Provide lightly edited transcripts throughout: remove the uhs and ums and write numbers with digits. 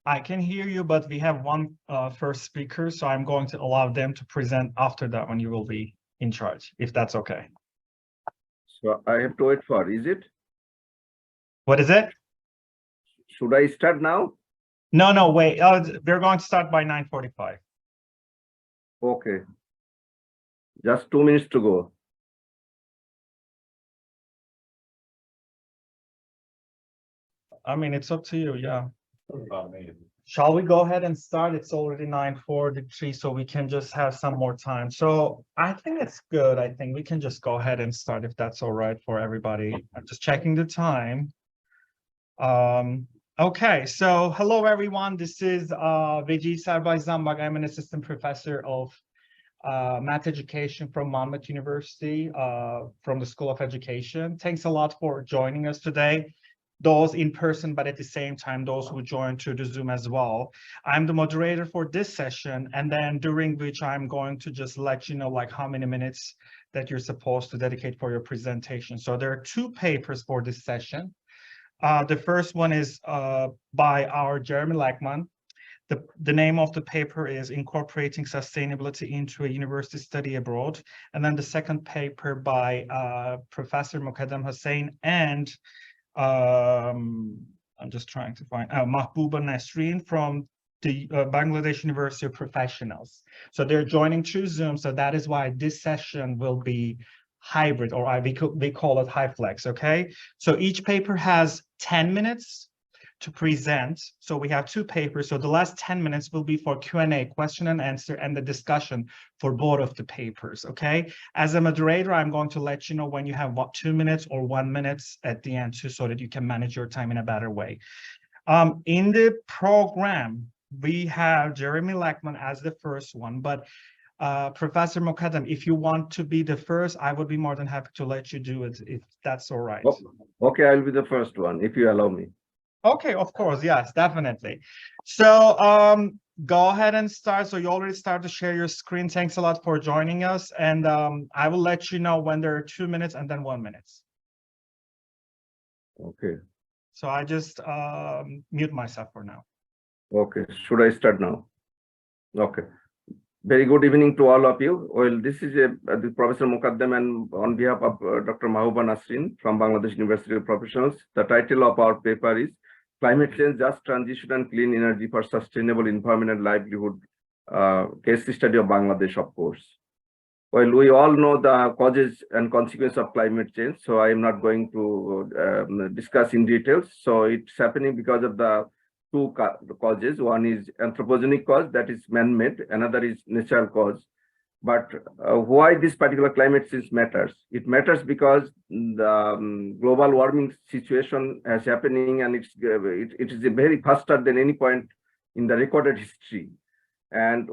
I can hear you, but we have one first speaker, so I'm going to allow them to present after that when you will be in charge, if that's okay. So I have to wait for, is it? What is it? Should I start now? No, wait. We're going to start by 9:45. Okay. Just 2 minutes to go. I mean, it's up to you, yeah. Shall we go ahead and start? It's already 9:43, so we can just have some more time. So I think it's good. I think we can just go ahead and start if that's all right for everybody. I'm just checking the time. Okay, so hello everyone. This is Vecihi Serbay Zambak. I'm an assistant professor of math education from Monmouth University, from the School of Education. Thanks a lot for joining us today. Those in person, but at the same time, those who joined through the Zoom as well. I'm the moderator for this session, and then during which I'm going to just let you know like how many minutes that you're supposed to dedicate for your presentation. So there are two papers for this session. The first one is by our Jeremy Lackman. The name of the paper is Incorporating Sustainability into a University Study Abroad. And then the second paper by Professor Hossain and I'm just trying to find Mahbuba Nasreen from the Bangladesh University of Professionals. So they're joining through Zoom. So that is why this session will be hybrid, or we call it HyFlex, okay? So each paper has 10 minutes to present. So we have two papers. So the last 10 minutes will be for Q&A, question and answer, and the discussion for both of the papers, okay? As a moderator, I'm going to let you know when you have 2 minutes or 1 minute at the end too, so that you can manage your time in a better way. In the program, we have Jeremy Lackman as the first one, but Professor Mokadam, if you want to be the first, I would be more than happy to let you do it, if that's all right. Okay, I'll be the first one, if you allow me. Okay, of course, yes, definitely. So go ahead and start. So you already started to share your screen. Thanks a lot for joining us. And I will let you know when there are 2 minutes and then 1 minute. Okay. So I just mute myself for now. Okay, should I start now? Okay. Very good evening to all of you. Well, this is Professor Mukaddam, and on behalf of Dr. Mahbuba Nasreen from Bangladesh University of Professionals. The title of our paper is Climate Change, Just Transition and Clean Energy for Sustainable Environment and Livelihood, case study of Bangladesh, of course. Well, we all know the causes and consequences of climate change, so I am not going to discuss in details. So it's happening because of the two causes. One is anthropogenic cause, that is man-made. Another is natural cause. But why this particular climate change matters? It matters because the global warming situation is happening, and it is very faster than any point in the recorded history. And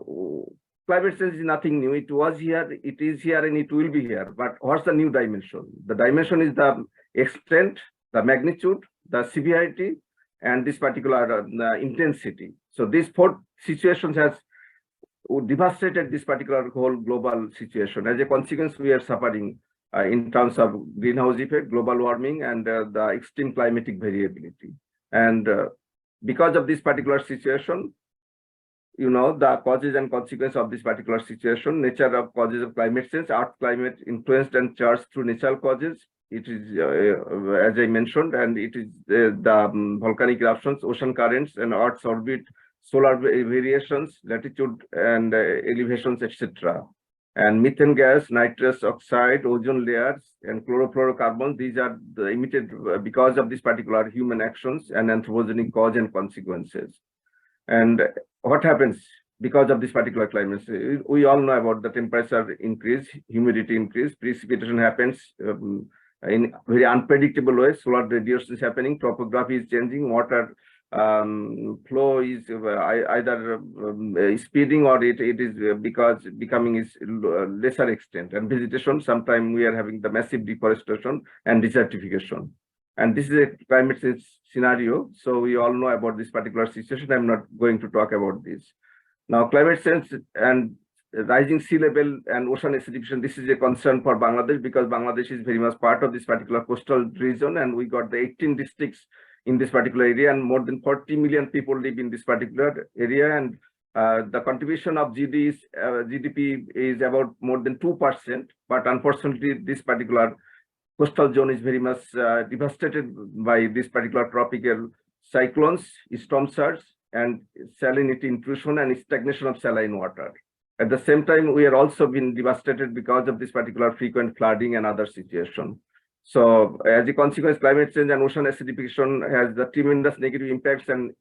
climate change is nothing new. It was here, it is here, and it will be here. But what's the new dimension? The dimension is the extent, the magnitude, the severity, and this particular intensity. So these four situations has devastated this particular whole global situation. As a consequence, we are suffering in terms of greenhouse effect, global warming, and the extreme climatic variability. And because of this particular situation, you know, the causes and consequences of this particular situation, nature of causes of climate change, Earth climate influenced and charged through natural causes. It is, as I mentioned, and it is the volcanic eruptions, ocean currents, and Earth's orbit, solar variations, latitude and elevations, etc. And methane gas, nitrous oxide, ozone layers, and chlorofluorocarbons, these are emitted because of this particular human actions and anthropogenic cause and consequences. And what happens because of this particular climate? We all know about the temperature increase, humidity increase, precipitation happens in very unpredictable ways. Solar radiation is happening, topography is changing, water flow is either speeding, or it is because becoming is lesser extent. And vegetation, sometimes we are having the massive deforestation and desertification. And this is a climate change scenario. So we all know about this particular situation. I'm not going to talk about this. Now, climate change and rising sea level and ocean acidification, this is a concern for Bangladesh, because Bangladesh is very much part of this particular coastal region, and we got the 18 districts in this particular area, and more than 40 million people live in this particular area. And the contribution of GDP is about more than 2%, but unfortunately, this particular coastal zone is very much devastated by this particular tropical cyclones, storm surge, and salinity intrusion and stagnation of saline water. At the same time, we are also been devastated because of this particular frequent flooding and other situation. So as a consequence, climate change and ocean acidification has the tremendous negative impacts and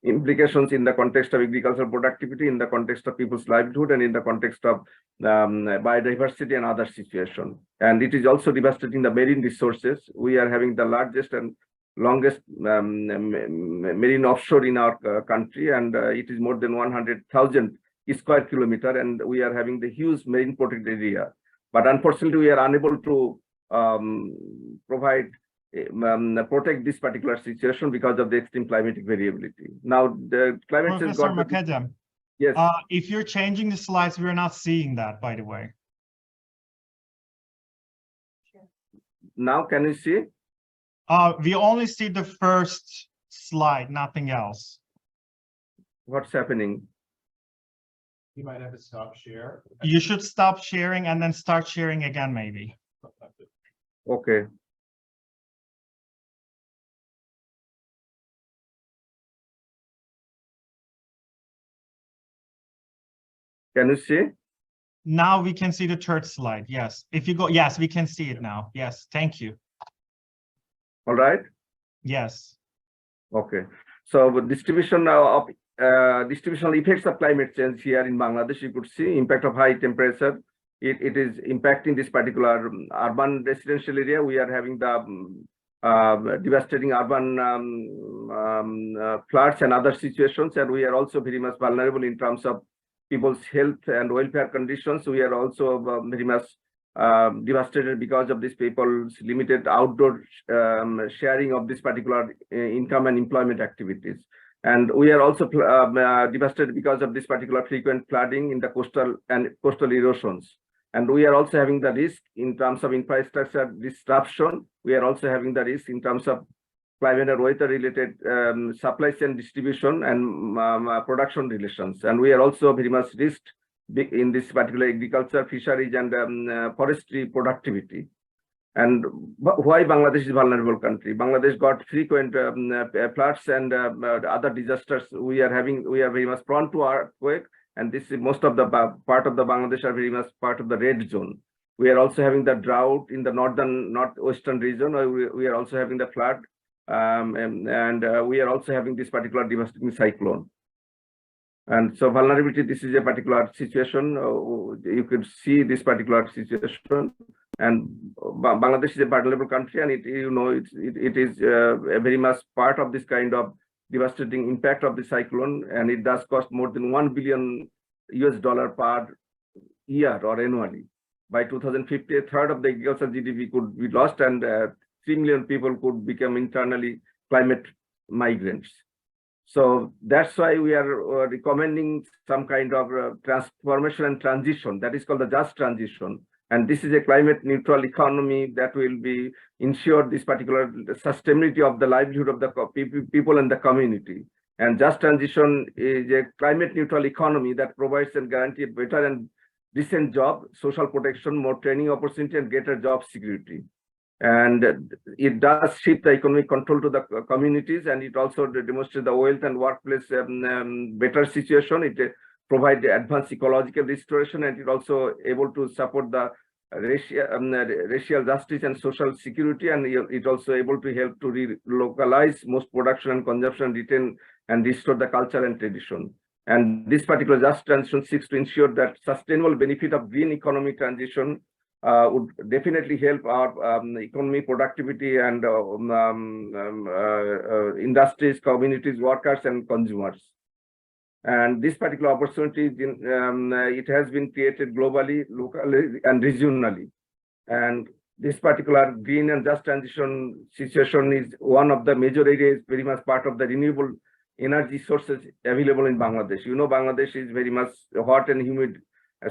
implications in the context of agricultural productivity, in the context of people's livelihood, and in the context of biodiversity and other situations. And it is also devastating the marine resources. We are having the largest and longest marine offshore in our country, and it is more than 100,000 square kilometer, and we are having the huge marine protected area. But unfortunately, we are unable to protect this particular situation because of the extreme climatic variability. Now, the climate change. Professor Mukaddam, yes. If you're changing the slides, we're not seeing that, by the way. Now, can you see? We only see the first slide, nothing else. What's happening? You might have to stop share. You should stop sharing and then start sharing again, maybe. Okay. Can you see? Now we can see the third slide. Yes. If you go, yes, we can see it now. Yes. Thank you. All right. Yes. Okay. So distribution of distributional effects of climate change here in Bangladesh, you could see impact of high temperature. It is impacting this particular urban residential area. We are having the devastating urban floods and other situations, and we are also very much vulnerable in terms of people's health and welfare conditions. We are also very much devastated because of these people's limited outdoor sharing of this particular income and employment activities. And we are also devastated because of this particular frequent flooding in the coastal erosions. And we are also having the risk in terms of infrastructure disruption. We are also having the risk in terms of climate and weather related supply chain distribution and production relations. And we are also very much risked in this particular agriculture, fisheries, and forestry productivity. And why Bangladesh is a vulnerable country? Bangladesh got frequent floods and other disasters. We are very much prone to earthquake, and this is most of the part of the Bangladesh are very much part of the red zone. We are also having the drought in the northwestern region. We are also having the flood, and we are also having this particular devastating cyclone. And so vulnerability, this is a particular situation. You could see this particular situation. And Bangladesh is a vulnerable country, and it is very much part of this kind of devastating impact of the cyclone, and it does cost more than $1 billion per year or annually. By 2050, a third of the agricultural GDP could be lost, and 3 million people could become internally climate migrants. So that's why we are recommending some kind of transformation and transition that is called the just transition. And this is a climate neutral economy that will be ensure this particular sustainability of the livelihood of the people and the community. And just transition is a climate neutral economy that provides and guarantees better and decent job, social protection, more training opportunity, and greater job security. And it does shift the economic control to the communities, and it also demonstrates the wealth and workplace better situation. It provides advanced ecological restoration, and it also able to support the racial justice and social security, and it also able to help to relocalize most production and consumption, retain and restore the culture and tradition. And this particular just transition seeks to ensure that sustainable benefit of green economy transition would definitely help our economy, productivity, and industries, communities, workers, and consumers. And this particular opportunity, it has been created globally, locally, and regionally. And this particular green and just transition situation is one of the major areas, very much part of the renewable energy sources available in Bangladesh. You know, Bangladesh is very much hot and humid.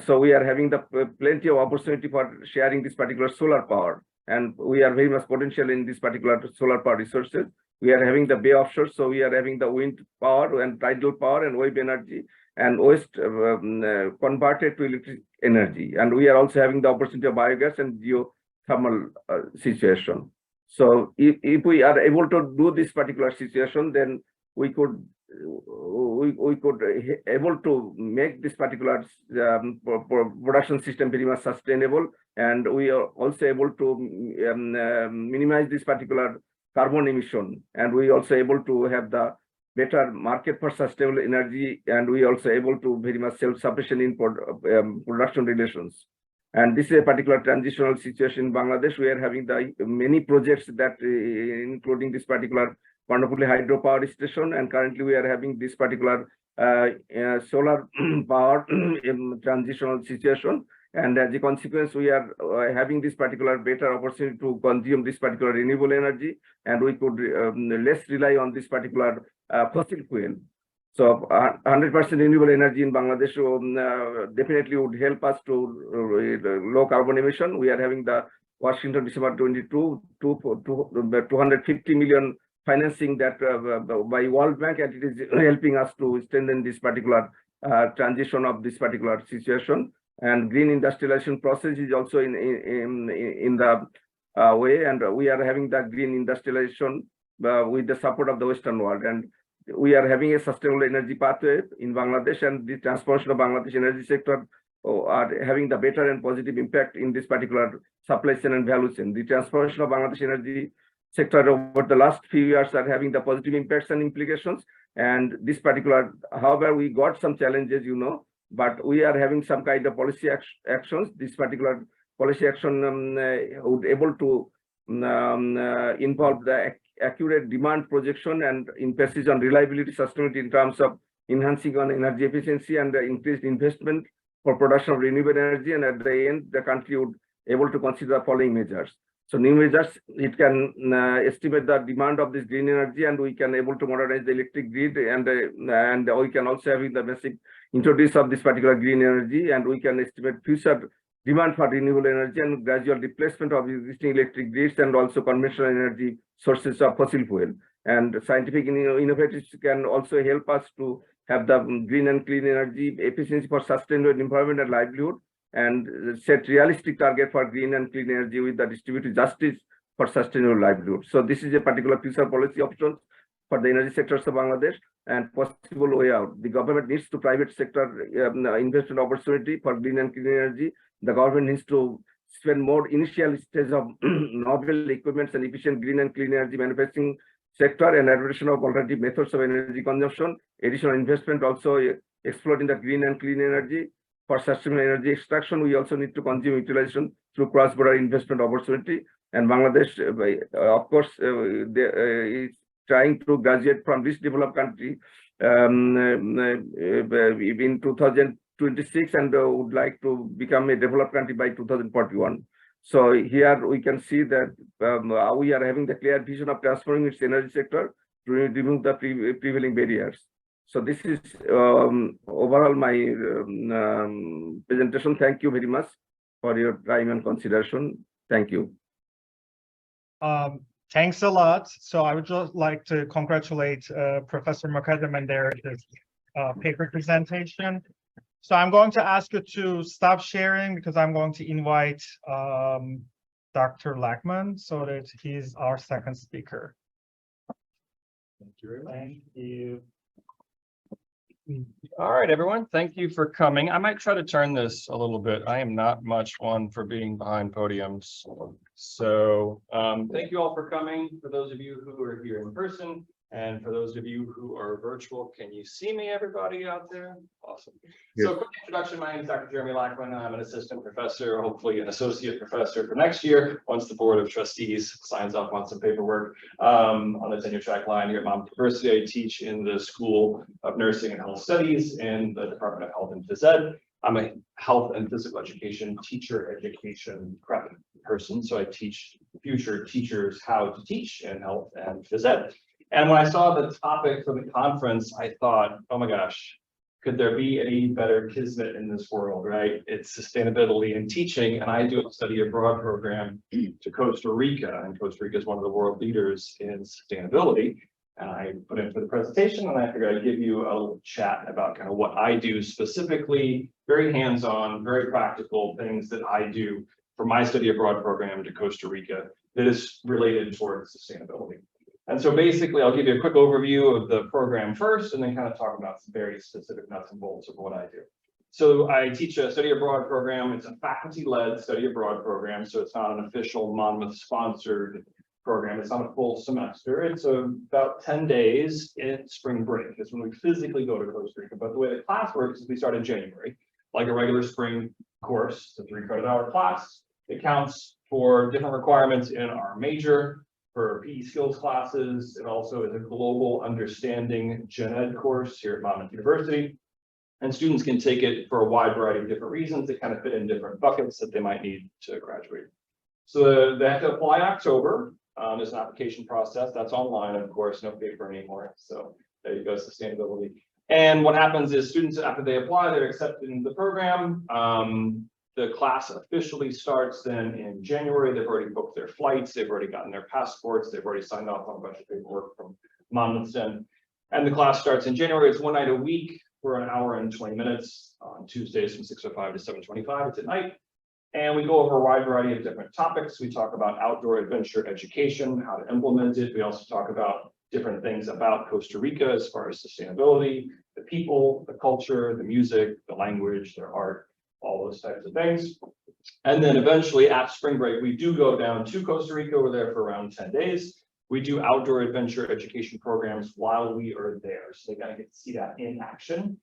So we are having the plenty of opportunity for sharing this particular solar power. And we are very much potential in this particular solar power resources. We are having the bay offshore, so we are having the wind power and tidal power and wave energy and waste converted to electric energy. And we are also having the opportunity of biogas and geothermal situation. So if we are able to do this particular situation, then we could able to make this particular production system very much sustainable, and we are also able to minimize this particular carbon emission, and we also able to have the better market for sustainable energy, and we also able to very much self-sufficient in production relations. And this is a particular transitional situation in Bangladesh. We are having the many projects that including this particular wonderfully hydropower station, and currently we are having this particular solar power in transitional situation. And as a consequence, we are having this particular better opportunity to consume this particular renewable energy, and we could less rely on this particular fossil fuel. So 100% renewable energy in Bangladesh definitely would help us to low carbon emission. We are having the Washington December 22 250 million financing that by World Bank, and it is helping us to strengthen this particular transition of this particular situation. And green industrialization process is also in the way, and we are having the green industrialization with the support of the Western world, and we are having a sustainable energy pathway in Bangladesh, and the transformation of Bangladesh energy sector are having the better and positive impact in this particular supply chain and value chain. The transformation of Bangladesh energy sector over the last few years are having the positive impacts and implications, and this particular, however, we got some challenges, but we are having some kind of policy actions. This particular policy action would able to involve the accurate demand projection and emphasis on reliability, sustainability in terms of enhancing on energy efficiency and increased investment for production of renewable energy. And at the end, the country would able to consider the following measures. So new measures, it can estimate the demand of this green energy, and we can able to modernize the electric grid, and we can also have the basic introduce of this particular green energy, and we can estimate future demand for renewable energy and gradual replacement of existing electric grids and also conventional energy sources of fossil fuel. And scientific innovatives can also help us to have the green and clean energy efficiency for sustainable environment and livelihood, and set realistic target for green and clean energy with the distributed justice for sustainable livelihood. So this is a particular future policy options for the energy sectors of Bangladesh and possible way out. The government needs to private sector investment opportunity for green and clean energy. The government needs to spend more initial stage of novel equipments and efficient green and clean energy manufacturing sector, and adoption of alternative methods of energy consumption. Additional investment also exploring the green and clean energy. For sustainable energy extraction, we also need to consume utilization through cross-border investment opportunity. And Bangladesh, of course, is trying to graduate from this developed country in 2026, and would like to become a developed country by 2041. So here we can see that we are having the clear vision of transforming its energy sector to remove the prevailing barriers. So this is overall my presentation. Thank you very much for your time and consideration. Thank you. Thanks a lot. So I would just like to congratulate Professor Mokaddam and their paper presentation. So I'm going to ask you to stop sharing because I'm going to invite Dr. Lackman so that he's our second speaker. Thank you very much. Thank you. All right, everyone. Thank you for coming. I might try to turn this a little bit. I am not much one for being behind podiums. So thank you all for coming. For those of you who are here in person, and for those of you who are virtual, can you see me, everybody out there? Awesome. Yes. So quick introduction, my name is Dr. Jeremy Lackman. I'm an assistant professor, hopefully an associate professor for next year, once the board of trustees signs off on some paperwork on the tenure track line here at Monmouth University. I teach in the School of Nursing and Health Studies in the Department of Health and Phys Ed. I'm a health and physical education teacher education prep person, so I teach future teachers how to teach in health and phys ed. And when I saw the topic for the conference, I thought, oh my gosh, could there be any better kismet in this world, right? It's sustainability and teaching, and I do a study abroad program to Costa Rica, and Costa Rica is one of the world leaders in sustainability. And I put in for the presentation, and I figured I'd give you a little chat about kind of what I do specifically, very hands-on, very practical things that I do for my study abroad program to Costa Rica that is related towards sustainability. And so basically, I'll give you a quick overview of the program first, and then kind of talk about some very specific nuts and bolts of what I do. So I teach a study abroad program. It's a faculty-led study abroad program, so it's not an official Monmouth-sponsored program. It's not a full semester. It's about 10 days in spring break. That's when we physically go to Costa Rica. But the way the class works is we start in January, like a regular spring course. It's a 3-credit-hour class. It counts for different requirements in our major, for PE skills classes. It also is a global understanding gen ed course here at Monmouth University. And students can take it for a wide variety of different reasons. They kind of fit in different buckets that they might need to graduate. So they have to apply October. There's an application process that's online, of course, no paper anymore. So there you go, sustainability. And what happens is students, after they apply, they're accepted into the program. The class officially starts then in January. They've already booked their flights. They've already gotten their passports. They've already signed off on a bunch of paperwork from Monmouth. And the class starts in January. It's one night a week for an hour and 20 minutes on Tuesdays from 6:05 to 7:25. It's at night. And we go over a wide variety of different topics. We talk about outdoor adventure education, how to implement it. We also talk about different things about Costa Rica as far as sustainability, the people, the culture, the music, the language, their art, all those types of things. And then eventually at spring break, we do go down to Costa Rica. We're there for around 10 days. We do outdoor adventure education programs while we are there. So they kind of get to see that in action.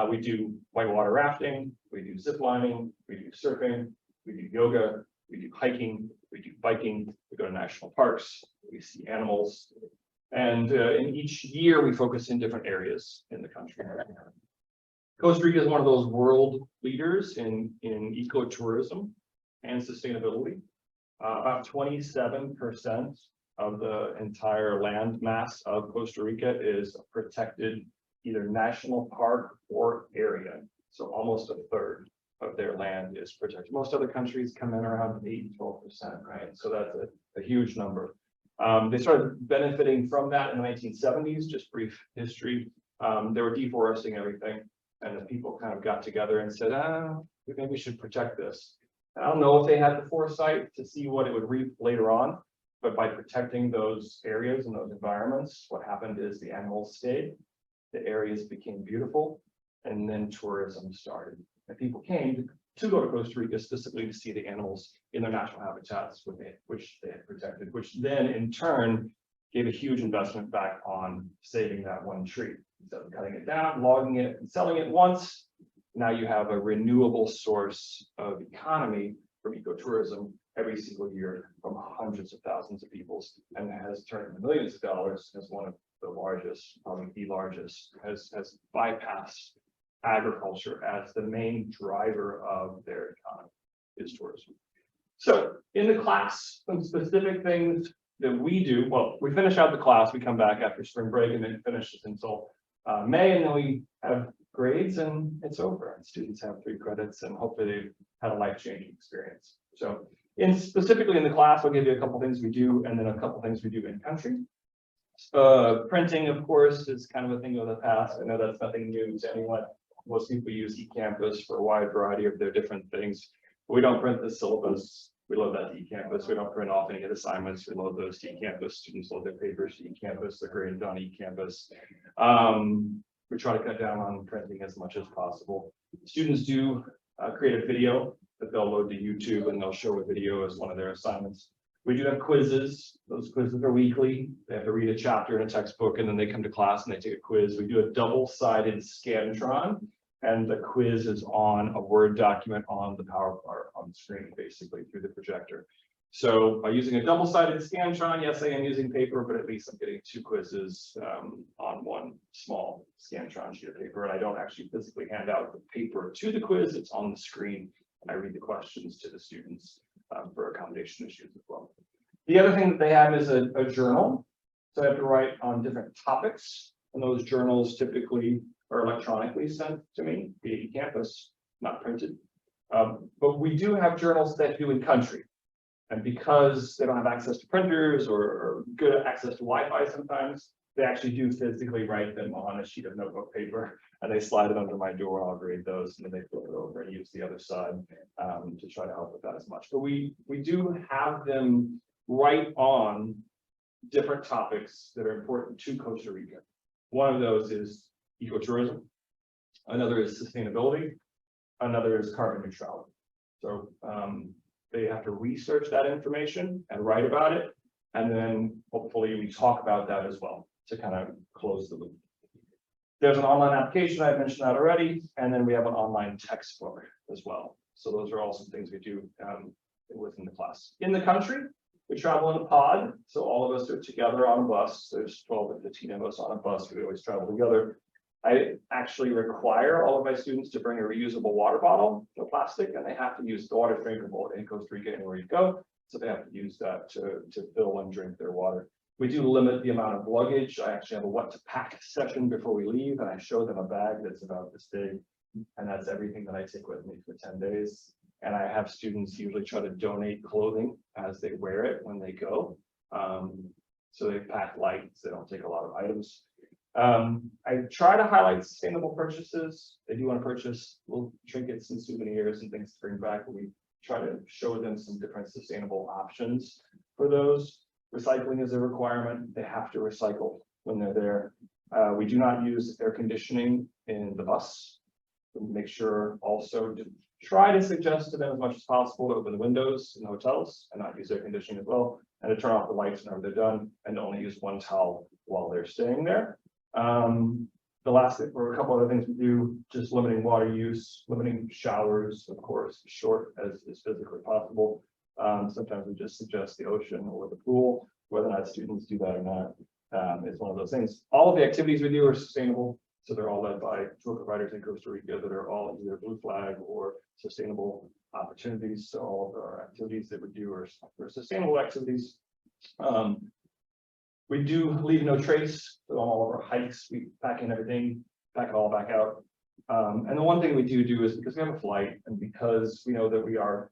We do whitewater rafting, we do zip lining, we do surfing, we do yoga, we do hiking, we do biking, we go to national parks, we see animals. And in each year, we focus in different areas in the country. Costa Rica is one of those world leaders in ecotourism and sustainability. About 27% of the entire land mass of Costa Rica is protected, either national park or area. So almost a third of their land is protected. Most other countries come in around 8-12%, right? So that's a huge number. They started benefiting from that in the 1970s, just brief history. They were deforesting everything, and the people kind of got together and said, maybe we should protect this. I don't know if they had the foresight to see what it would reap later on, but by protecting those areas and those environments, what happened is the animals stayed, the areas became beautiful, and then tourism started. And people came to go to Costa Rica specifically to see the animals in their natural habitats, which they had protected, which then in turn gave a huge investment back on saving that one tree. Instead of cutting it down, logging it, and selling it once, now you have a renewable source of economy from ecotourism every single year from hundreds of thousands of people, and has turned into millions of dollars as one of the largest, probably the largest, has bypassed agriculture as the main driver of their economy is tourism. So in the class, some specific things that we do, well, we finish out the class, we come back after spring break and then finish this until May, and then we have grades and it's over. And students have 3 credits and hopefully they've had a life-changing experience. So specifically in the class, I'll give you a couple things we do and then a couple things we do in country. Printing, of course, is kind of a thing of the past. I know that's nothing new to anyone. Most people use eCampus for a wide variety of their different things. We don't print the syllabus. We load that to eCampus. We don't print off any of the assignments. We load those to eCampus. Students load their papers to eCampus. They're graded on eCampus. We try to cut down on printing as much as possible. Students do create a video that they'll load to YouTube, and they'll show a video as one of their assignments. We do have quizzes. Those quizzes are weekly. They have to read a chapter in a textbook, and then they come to class and they take a quiz. We do a double-sided Scantron, and the quiz is on a Word document on the on the screen, basically through the projector. So by using a double-sided Scantron, yes, I am using paper, but at least I'm getting 2 quizzes on one small Scantron sheet of paper. And I don't actually physically hand out the paper to the quiz. It's on the screen, and I read the questions to the students for accommodation issues as well. The other thing that they have is a journal. So I have to write on different topics, and those journals typically are electronically sent to me via eCampus, not printed. But we do have journals that do in country. And because they don't have access to printers or good access to Wi-Fi sometimes, they actually do physically write them on a sheet of notebook paper and they slide it under my door. I'll grade those and then they flip it over and use the other side to try to help with that as much. But we do have them write on different topics that are important to Costa Rica. One of those is ecotourism. Another is sustainability. Another is carbon neutrality. So they have to research that information and write about it. And then hopefully we talk about that as well to kind of close the loop. There's an online application, I mentioned that already. And then we have an online textbook as well. So those are all some things we do within the class. In the country, we travel in a pod. So all of us are together on a bus. There's 12 to 15 of us on a bus. We always travel together. I actually require all of my students to bring a reusable water bottle, no plastic, and they have to use the water drinkable in Costa Rica anywhere you go. So they have to use that to fill and drink their water. We do limit the amount of luggage. I actually have a what to pack session before we leave, and I show them a bag that's about this big, and that's everything that I take with me for 10 days. And I have students usually try to donate clothing as they wear it when they go. So they pack light, so they don't take a lot of items. I try to highlight sustainable purchases. They do want to purchase little trinkets and souvenirs and things to bring back. We try to show them some different sustainable options for those. Recycling is a requirement. They have to recycle when they're there. We do not use air conditioning in the bus. We make sure also to try to suggest to them as much as possible to open the windows in the hotels and not use air conditioning as well, and to turn off the lights whenever they're done and only use one towel while they're staying there. The last thing, or a couple other things we do, just limiting water use, limiting showers, of course, short as is physically possible. Sometimes we just suggest the ocean or the pool, whether or not students do that or not. It's one of those things. All of the activities we do are sustainable. So they're all led by tour providers in Costa Rica that are all either blue flag or sustainable opportunities. So all of our activities that we do are sustainable activities. We do leave no trace on all of our hikes. We pack in everything, pack it all back out. And the one thing we do is because we have a flight and because we know that we are,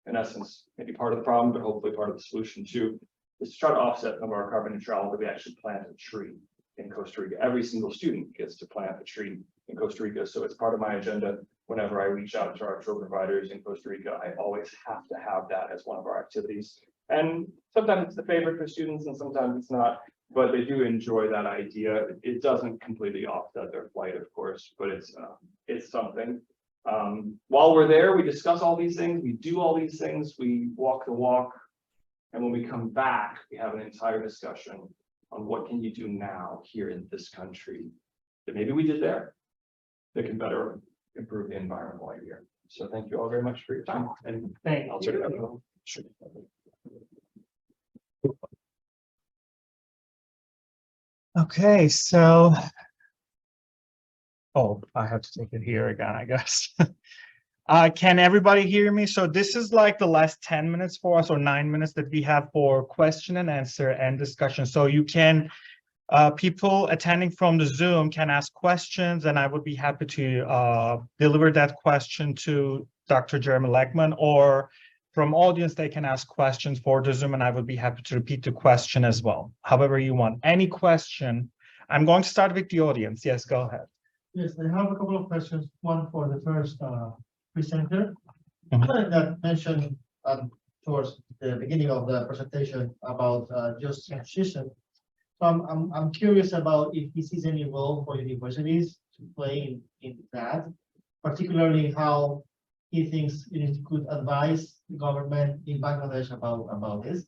in essence, maybe part of the problem, but hopefully part of the solution too, is to try to offset some of our carbon neutrality. We actually plant a tree in Costa Rica. Every single student gets to plant a tree in Costa Rica. So it's part of my agenda. Whenever I reach out to our tour providers in Costa Rica, I always have to have that as one of our activities. And sometimes it's the favorite for students and sometimes it's not, but they do enjoy that idea. It doesn't completely offset their flight, of course, but it's something. While we're there, we discuss all these things, we do all these things, we walk the walk. And when we come back, we have an entire discussion on what can you do now here in this country that maybe we did there that can better improve the environment while you're here. So thank you all very much for your time. And I'll turn it over. Sure. Okay, so, oh, I have to take it here again, I guess. Can everybody hear me? So this is like the last 10 minutes for us or 9 minutes that we have for question and answer and discussion. So you can, people attending from the Zoom can ask questions and I would be happy to deliver that question to Dr. Jeremy Lackman, or from audience, they can ask questions for the Zoom and I would be happy to repeat the question as well. However you want. Any question? I'm going to start with the audience. Yes, go ahead. Yes, I have a couple of questions. One for the first presenter. Mhm. That mentioned towards the beginning of the presentation about just transition. So I'm curious about if this is any role for universities to play in that, particularly how he thinks it could advise the government in Bangladesh about this.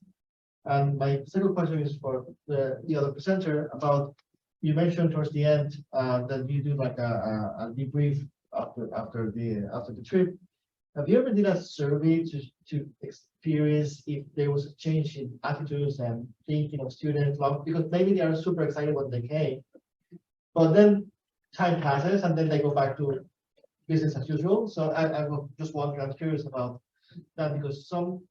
And my second question is for the other presenter about, you mentioned towards the end that you do like a debrief after the trip. Have you ever did a survey to experience if there was a change in attitudes and thinking of students? Because maybe they are super excited when they came, but then time passes and then they go back to business as usual. So I was just wondering, I'm curious about that because some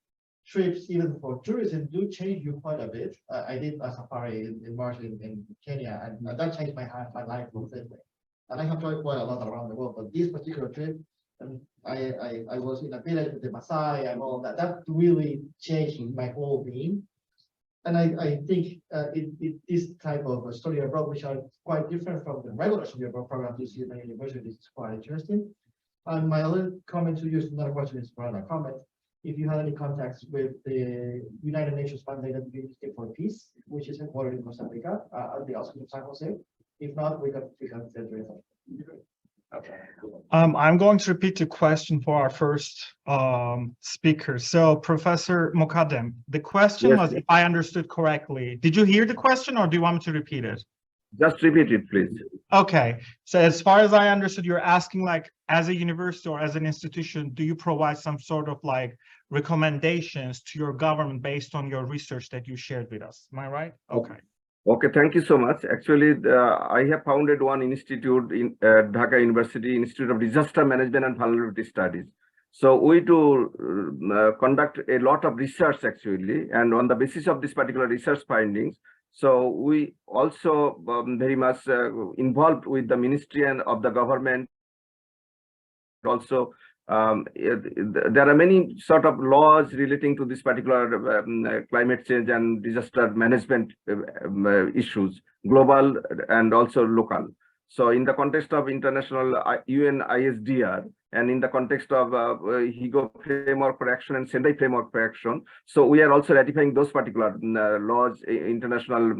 trips, even for tourism, do change you quite a bit. I did a safari in March in Kenya, and that changed my life completely. And I have traveled quite a lot around the world, but this particular trip, and I was in a village with the Maasai and all that. That really changed my whole being. And I think this type of a study abroad, which are quite different from the regular study abroad programs you see in the universities, is quite interesting. And my other comment to you is another question is for a comment. If you had any contacts with the United Nations mandated University for Peace, which is headquartered in Costa Rica, at the outskirts of San Jose. If not, we can get rid of it. Okay. I'm going to repeat the question for our first speaker. So Professor Mokaddem, the question Yes. was, if I understood correctly, did you hear the question or do you want me to repeat it? Just repeat it, please. Okay, so as far as I understood, you're asking like, as a university or as an institution, do you provide some sort of like recommendations to your government based on your research that you shared with us? Am I right? Okay. Okay, thank you so much. Actually, I have founded one institute in Dhaka University, Institute of Disaster Management and Vulnerability Studies. So we do conduct a lot of research actually, and on the basis of this particular research findings, so we also very much involved with the ministry and of the government. Also, there are many sort of laws relating to this particular climate change and disaster management issues, global and also local. So in the context of international UN ISDR and in the context of HIGO framework for action and Sendai framework for action, so we are also ratifying those particular laws, international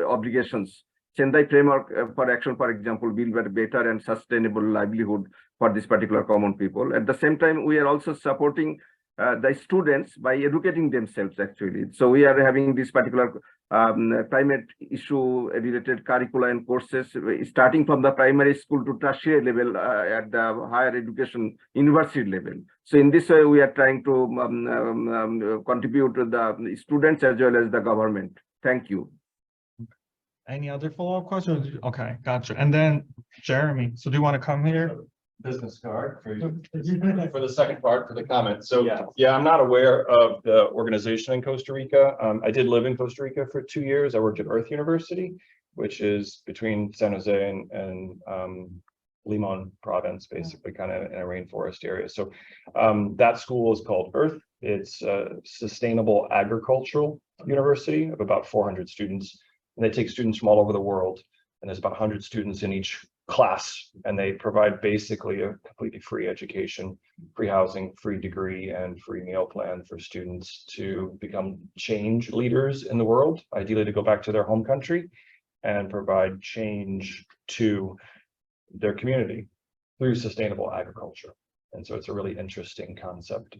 obligations. Sendai framework for action, for example, build a better and sustainable livelihood for this particular common people. At the same time, we are also supporting the students by educating themselves actually. So we are having this particular climate issue related curricula and courses starting from the primary school to tertiary level at the higher education university level. So in this way, we are trying to contribute to the students as well as the government. Thank you. Any other follow-up questions? Okay, gotcha. And then Jeremy, so do you want to come here? Business card for you, for the second part for the comment. So yeah, I'm not aware of the organization in Costa Rica. I did live in Costa Rica for 2 years. I worked at Earth University, which is between San Jose and Limon province, basically kind of in a rainforest area. So that school is called Earth. It's a sustainable agricultural university of about 400 students. And they take students from all over the world. And there's about 100 students in each class. And they provide basically a completely free education, free housing, free degree, and free meal plan for students to become change leaders in the world, ideally to go back to their home country and provide change to their community through sustainable agriculture. And so it's a really interesting concept,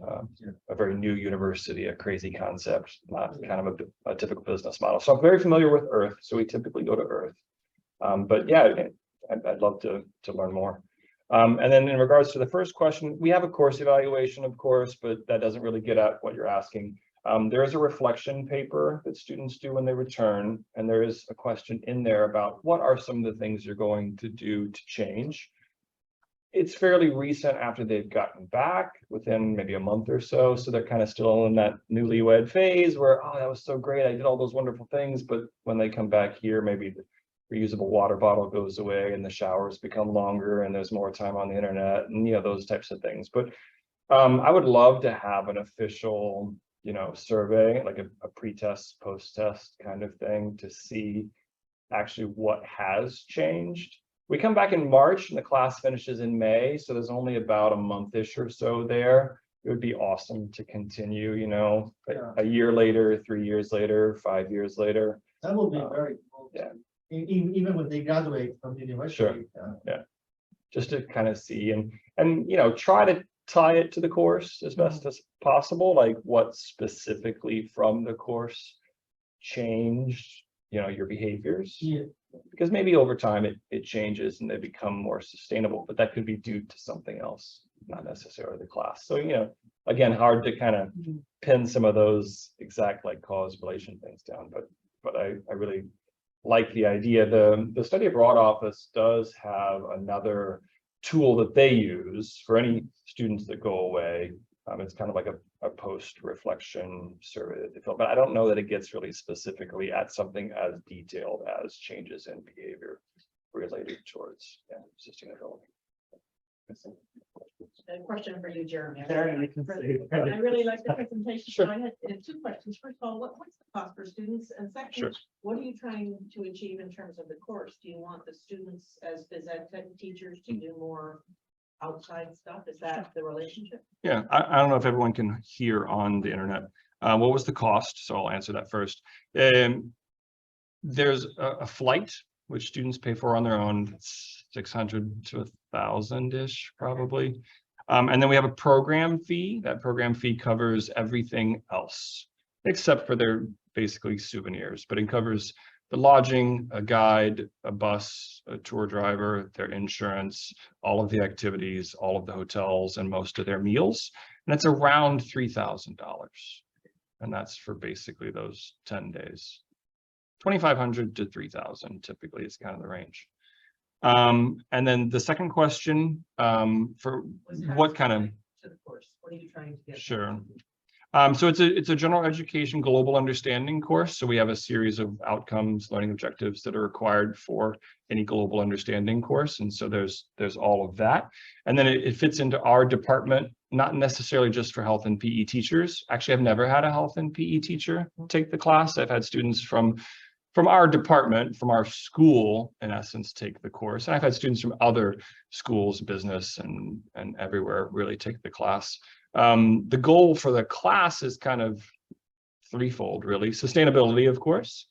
a very new university, a crazy concept, not kind of a typical business model. So I'm very familiar with Earth. So we typically go to Earth. But yeah, I'd love to learn more. And then in regards to the first question, we have a course evaluation, of course, but that doesn't really get at what you're asking. There is a reflection paper that students do when they return. And there is a question in there about what are some of the things you're going to do to change. It's fairly recent after they've gotten back, within maybe a month or so. So they're kind of still in that newlywed phase where, oh, that was so great. I did all those wonderful things. But when they come back here, maybe the reusable water bottle goes away and the showers become longer and there's more time on the internet and, you know, those types of things. But I would love to have an official, you know, survey, like a pre-test, post-test kind of thing to see actually what has changed. We come back in March and the class finishes in May. So there's only about a month-ish or so there. It would be awesome to continue, you know, a year later, 3 years later, 5 years later. That will be very cool. Yeah. Even when they graduate from the university. Sure. Yeah. Just to kind of see and you know, try to tie it to the course as best as possible, like what specifically from the course changed, you know, your behaviors. Yeah. Because maybe over time it changes and they become more sustainable, but that could be due to something else, not necessarily the class. So, you know, again, hard to kind of pin some of those exact like cause relation things down, but I really like the idea. The study abroad office does have another tool that they use for any students that go away. It's kind of like a post-reflection survey that they fill, but I don't know that it gets really specifically at something as detailed as changes in behavior. related towards assisting adult. A question for you, Jeremy. Jeremy, you can say it. I really like the presentation. Sure. So I had two questions. First of all, what's the cost for students? And second, Sure. what are you trying to achieve in terms of the course? Do you want the students as phys ed tech teachers to do more outside stuff? Is that the relationship? Yeah, I don't know if everyone can hear on the internet. What was the cost? So I'll answer that first. There's a flight which students pay for on their own. It's 600 to 1,000-ish probably. And then we have a program fee. That program fee covers everything else, except for their basically souvenirs, but it covers the lodging, a guide, a bus, a tour driver, their insurance, all of the activities, all of the hotels, and most of their meals. And it's around $3,000. And that's for basically those 10 days. 2,500 to 3,000 typically is kind of the range. And then the second question, for what kind of, To the course, what are you trying to get? sure. So it's a general education global understanding course. So we have a series of outcomes, learning objectives that are required for any global understanding course. And so there's all of that. And then it fits into our department, not necessarily just for health and PE teachers. Actually, I've never had a health and PE teacher take the class. I've had students from our department, from our school, in essence, take the course. And I've had students from other schools, business, and everywhere really take the class. The goal for the class is kind of threefold, really. Sustainability, of course.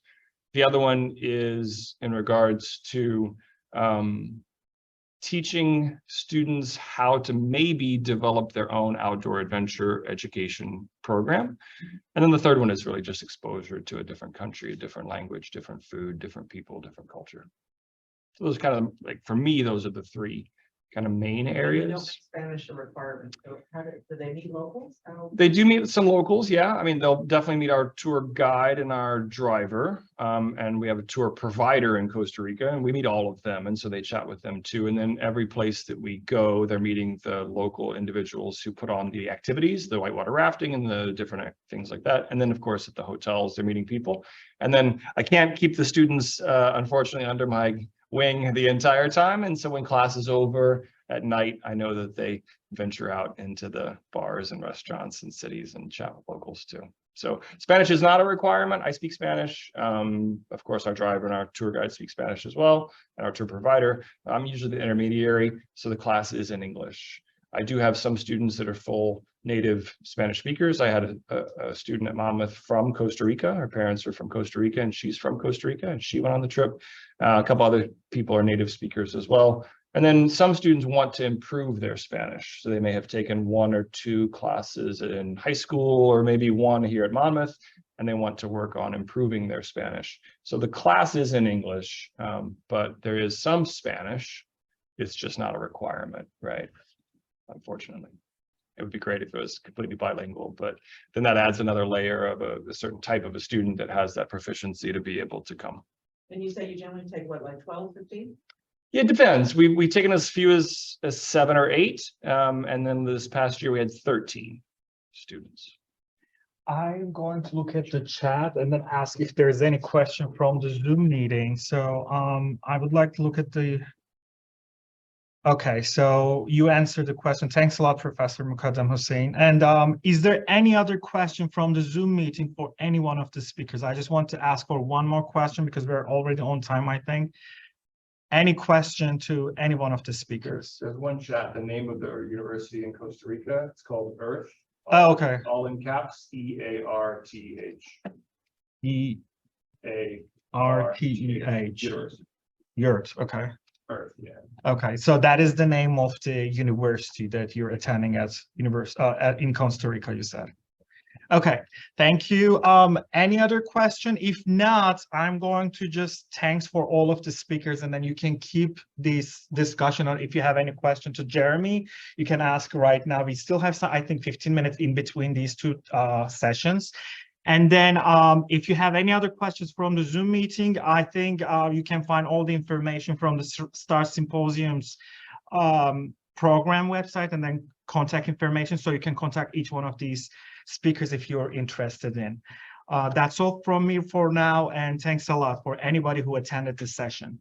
The other one is in regards to teaching students how to maybe develop their own outdoor adventure education program. And then the third one is really just exposure to a different country, a different language, different food, different people, different culture. So those kind of, like, for me, those are the three kind of main You don't areas. make Spanish a requirement. So how do they meet locals? They do meet some locals, yeah. I mean, they'll definitely meet our tour guide and our driver. And we have a tour provider in Costa Rica, and we meet all of them. And so they chat with them too. And then every place that we go, they're meeting the local individuals who put on the activities, the whitewater rafting and the different things like that. And then, of course, at the hotels, they're meeting people. And then I can't keep the students, unfortunately, under my wing the entire time. And so when class is over at night, I know that they venture out into the bars and restaurants and cities and chat with locals too. So Spanish is not a requirement. I speak Spanish. Of course, our driver and our tour guide speak Spanish as well, and our tour provider. I'm usually the intermediary, so the class is in English. I do have some students that are full native Spanish speakers. I had a student at Monmouth from Costa Rica. Her parents are from Costa Rica and she's from Costa Rica, and she went on the trip. A couple other people are native speakers as well. And then some students want to improve their Spanish. So they may have taken 1 or 2 classes in high school, or maybe 1 here at Monmouth, and they want to work on improving their Spanish. So the class is in English, but there is some Spanish. It's just not a requirement, right? Unfortunately. It would be great if it was completely bilingual, but then that adds another layer of a certain type of a student that has that proficiency to be able to come. And you say you generally take what, like 12, 15? Yeah, it depends. We've taken as few as 7 or 8, and then this past year we had 13 students. I'm going to look at the chat and then ask if there's any question from the Zoom meeting. So I would like to look at the. Okay, so you answered the question. Thanks a lot, Professor Mukaddam Hossain. And is there any other question from the Zoom meeting for any one of the speakers? I just want to ask for one more question because we're already on time, I think. Any question to any one of the speakers? There's one chat, the name of the university in Costa Rica. It's called Earth. Oh, okay. All in caps, EARTH. EARTHEH. University. Yurt, okay. Earth, yeah. Okay, so that is the name of the university that you're attending at in Costa Rica, you said. Okay, thank you. Any other question? If not, I'm going to just thanks for all of the speakers, and then you can keep this discussion on. If you have any question to Jeremy, you can ask right now. We still have some, I think, 15 minutes in between these 2 sessions. And then if you have any other questions from the Zoom meeting, I think you can find all the information from the STAR Symposium's program website, and then contact information, so you can contact each one of these speakers if you're interested in. That's all from me for now, and thanks a lot for anybody who attended this session.